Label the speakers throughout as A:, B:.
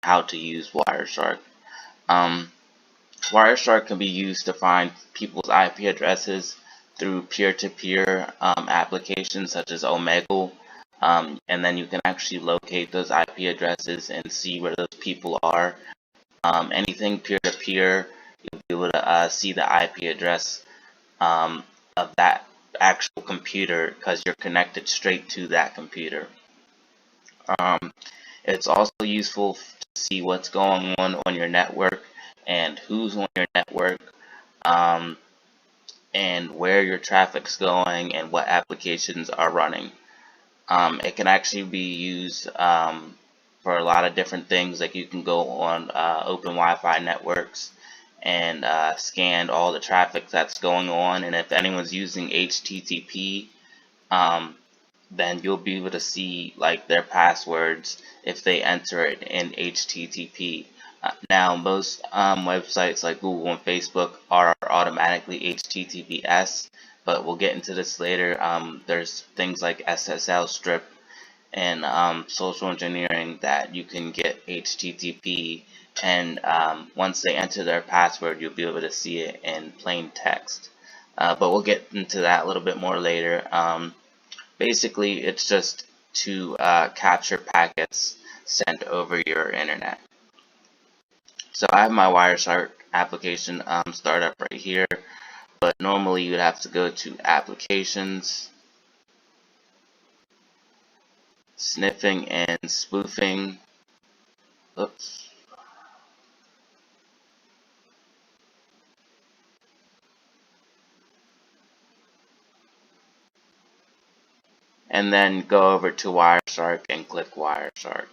A: how to use WireShark. Um, WireShark can be used to find people's IP addresses through peer-to-peer applications such as WEBULL, and then you can actually locate those IP addresses and see where those people are. Anything peer-to-peer, you'll be able to see the IP address of that actual computer because you're connected straight to that computer. It's also useful to see what's going on your network and who's on your network, and where your traffic's going and what applications are running. It can actually be used for a lot of different things. Like you can go on open Wi-Fi networks and scan all the traffic that's going on, and if anyone's using HTTP, then you'll be able to see like their passwords if they enter it in HTTP. Now most websites like Google and Facebook are automatically HTTPS, but we'll get into this later. There's things like SSL strip and social engineering that you can get HTTP, and once they enter their password, you'll be able to see it in plain text. But we'll get into that a little bit more later. Basically, it's just to capture packets sent over your internet. So I have my WireShark application start up right here, but normally you'd have to go to Applications, Sniffing and Spoofing. Oops. And then go over to WireShark and click WireShark,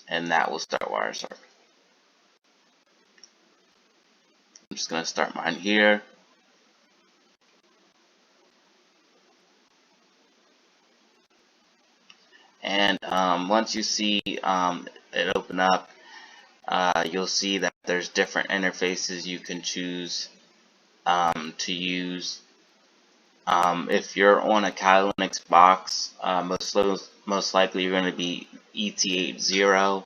A: and that will start WireShark. I'm just going to start mine here. And once you see it open up, you'll see that there's different interfaces you can choose to use. If you're on a Kali Linux box, most likely you're going to be ET80.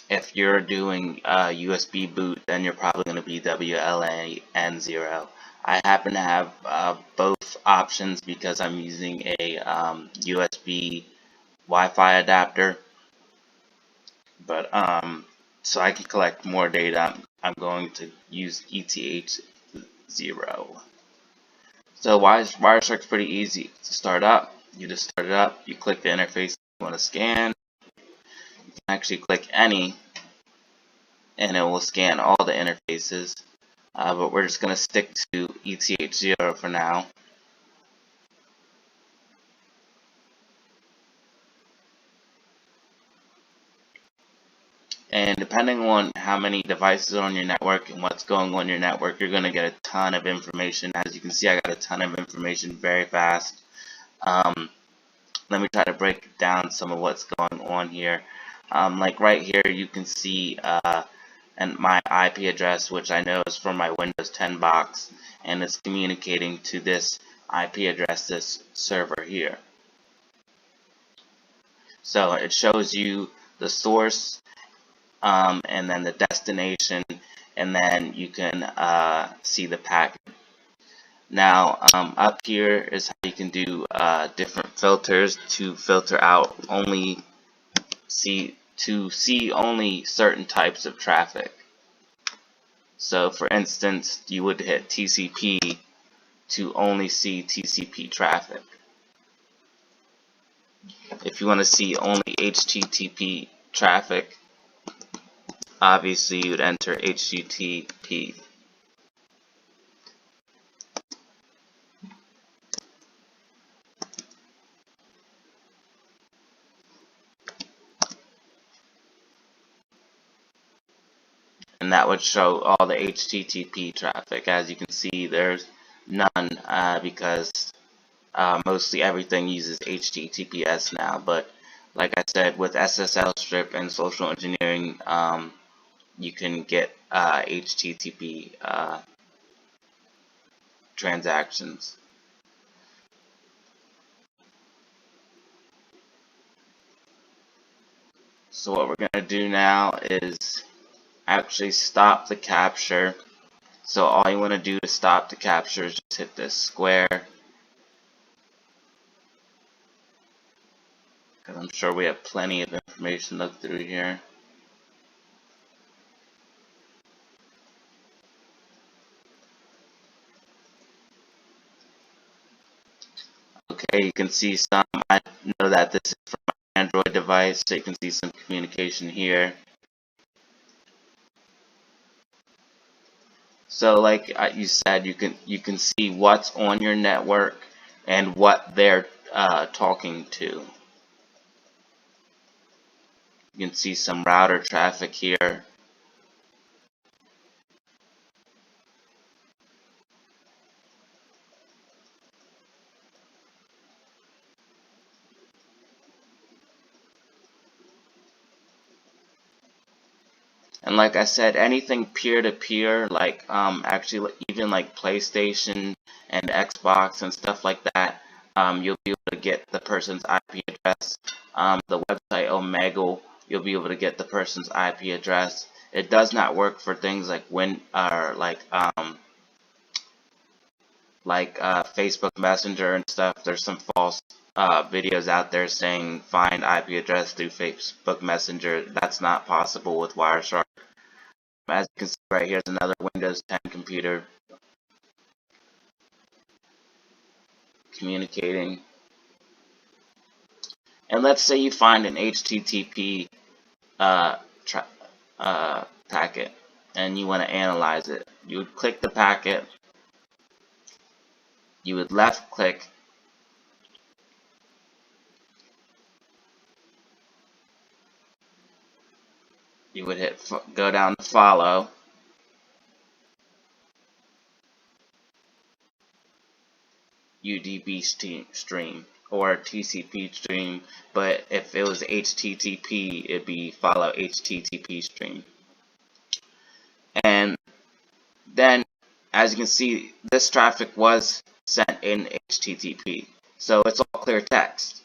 A: If you're doing USB boot, then you're probably going to be WLAN0. I happen to have both options because I'm using a USB Wi-Fi adapter, but so I can collect more data, I'm going to use ETH0. So WireShark's pretty easy to start up. You just start it up, you click the interface you want to scan, you can actually click any, and it will scan all the interfaces, but we're just going to stick to ETH0 for now. And depending on how many devices are on your network and what's going on your network, you're going to get a ton of information. As you can see, I got a ton of information very fast. Let me try to break down some of what's going on here. Like right here, you can see and my IP address, which I know is from my Windows 10 box, and it's communicating to this IP address, this server here. So it shows you the source, and then the destination, and then you can see the packet. Now up here is how you can do different filters to filter out only see only certain types of traffic. So for instance, you would hit TCP to only see TCP traffic. If you want to see only HTTP traffic, obviously you would enter HTTP. And that would show all the HTTP traffic. As you can see, there's none because mostly everything uses HTTPS now. But like I said, with SSL strip and social engineering, you can get HTTP transactions. So what we're going to do now is actually stop the capture. So all you want to do to stop the capture is just hit this square, because I'm sure we have plenty of information to look through here. Okay, you can see some. I know that this is from an Android device, so you can see some communication here. So like you said, you can see what's on your network and what they're talking to. You can see some router traffic here. And like I said, anything peer-to-peer, like actually even like PlayStation and Xbox and stuff like that, you'll be able to get the person's IP address. The website WEBULL, you'll be able to get the person's IP address. It does not work for things like Facebook Messenger and stuff. There's some false videos out there saying find IP address through Facebook Messenger. That's not possible with WireShark. As you can see right here is another Windows 10 computer communicating. And let's say you find an HTTP packet and you want to analyze it. You would click the packet, you would left click, you would hit go down to follow, UDP stream or TCP stream, but if it was HTTP, it'd be follow HTTP stream. And then, as you can see, this traffic was sent in HTTP, so it's all clear text.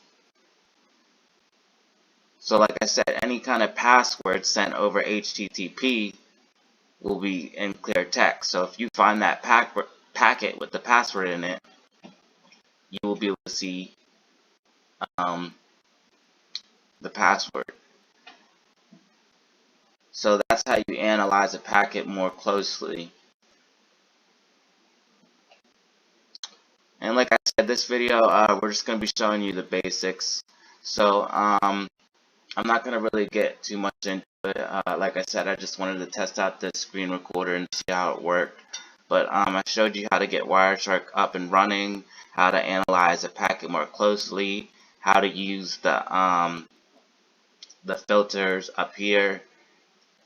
A: So like I said, any kind of password sent over HTTP will be in clear text. So if you find that packet with the password in it, you will be able to see the password. So that's how you analyze a packet more closely. And like I said, this video, we're just going to be showing you the basics. So I'm not going to really get too much into it. Like I said, I just wanted to test out the screen recorder and see how it worked. But I showed you how to get WireShark up and running, how to analyze a packet more closely, how to use the filters up here,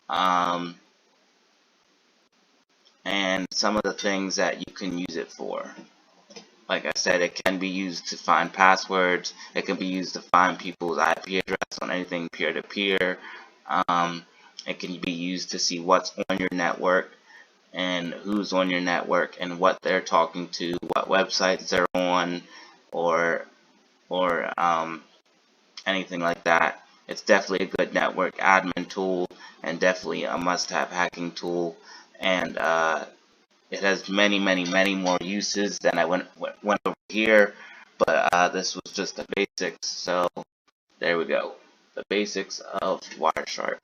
A: and some of the things that you can use it for. Like I said, it can be used to find passwords. It can be used to find people's IP address on anything peer-to-peer. It can be used to see what's on your network and who's on your network and what they're talking to, what websites they're on, or anything like that. It's definitely a good network admin tool and definitely a must-have hacking tool. And it has many more uses than I went over here, but this was just the basics. So there we go, the basics of WireShark.